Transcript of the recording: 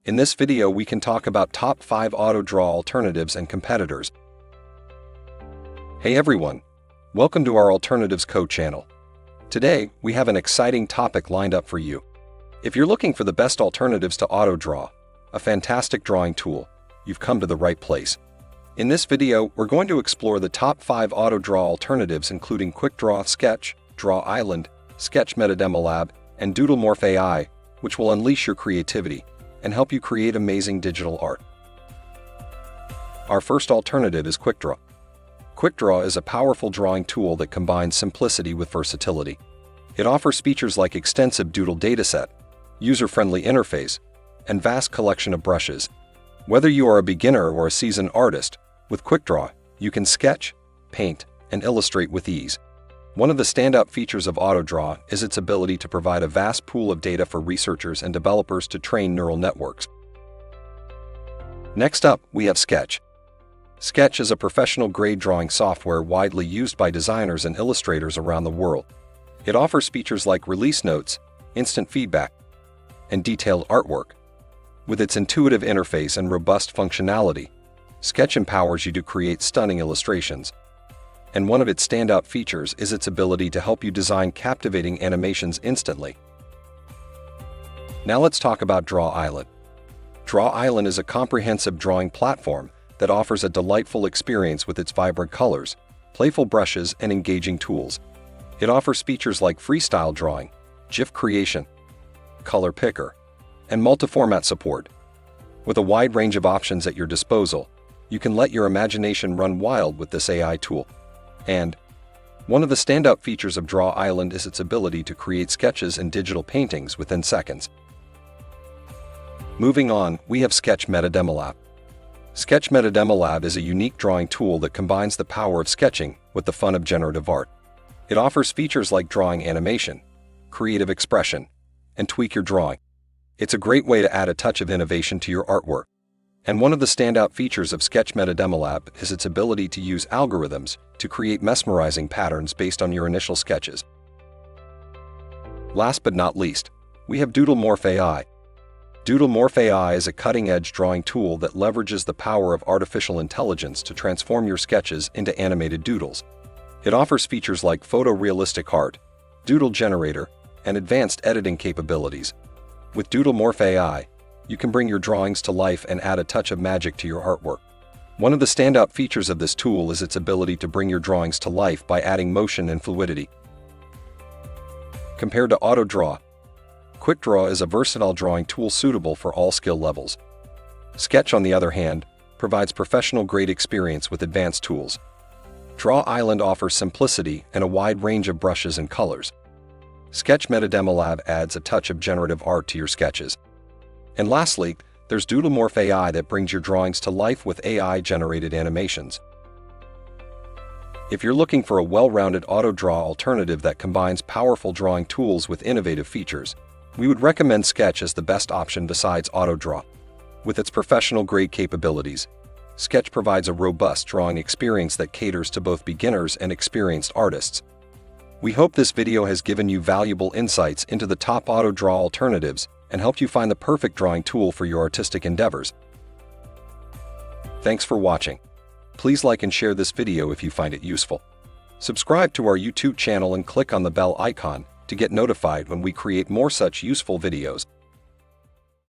In this video, we can talk about top 5 AutoDraw alternatives and competitors. Hey everyone, welcome to our Alternatives Code channel. Today, we have an exciting topic lined up for you. If you're looking for the best alternatives to AutoDraw, a fantastic drawing tool, you've come to the right place. In this video, we're going to explore the top 5 AutoDraw alternatives including QuickDraw Sketch, DrawIsland, Sketch Metademolab, and Doodle Morph Ai, which will unleash your creativity and help you create amazing digital art. Our first alternative is QuickDraw. QuickDraw is a powerful drawing tool that combines simplicity with versatility. It offers features like extensive doodle dataset, user-friendly interface, and vast collection of brushes. Whether you are a beginner or a seasoned artist, with QuickDraw, you can sketch, paint, and illustrate with ease. One of the standout features of AutoDraw is its ability to provide a vast pool of data for researchers and developers to train neural networks. Next up, we have Sketch. Sketch is a professional-grade drawing software widely used by designers and illustrators around the world. It offers features like release notes, instant feedback, and detailed artwork. With its intuitive interface and robust functionality, Sketch empowers you to create stunning illustrations. And one of its standout features is its ability to help you design captivating animations instantly. Now let's talk about DrawIsland. DrawIsland is a comprehensive drawing platform that offers a delightful experience with its vibrant colors, playful brushes, and engaging tools. It offers features like freestyle drawing, GIF creation, color picker, and multi-format support. With a wide range of options at your disposal, you can let your imagination run wild with this AI tool. And one of the standout features of DrawIsland is its ability to create sketches and digital paintings within seconds. Moving on, we have Sketch Metademolab. Sketch Metademolab is a unique drawing tool that combines the power of sketching with the fun of generative art. It offers features like drawing animation, creative expression, and tweak your drawing. It's a great way to add a touch of innovation to your artwork. And one of the standout features of Sketch Metademolab is its ability to use algorithms to create mesmerizing patterns based on your initial sketches. Last but not least, we have Doodle Morph Ai. Doodle Morph Ai is a cutting-edge drawing tool that leverages the power of artificial intelligence to transform your sketches into animated doodles. It offers features like photorealistic art, doodle generator, and advanced editing capabilities. With Doodle Morph Ai, you can bring your drawings to life and add a touch of magic to your artwork. One of the standout features of this tool is its ability to bring your drawings to life by adding motion and fluidity. Compared to AutoDraw, QuickDraw is a versatile drawing tool suitable for all skill levels. Sketch, on the other hand, provides professional-grade experience with advanced tools. DrawIsland offers simplicity and a wide range of brushes and colors. Sketch Metademolab adds a touch of generative art to your sketches. And lastly, there's Doodle Morph Ai that brings your drawings to life with AI-generated animations. If you're looking for a well-rounded AutoDraw alternative that combines powerful drawing tools with innovative features, we would recommend Sketch as the best option besides AutoDraw. With its professional-grade capabilities, Sketch provides a robust drawing experience that caters to both beginners and experienced artists. We hope this video has given you valuable insights into the top AutoDraw alternatives and helped you find the perfect drawing tool for your artistic endeavors. Thanks for watching. Please like and share this video if you find it useful. Subscribe to our YouTube channel and click on the bell icon to get notified when we create more such useful videos.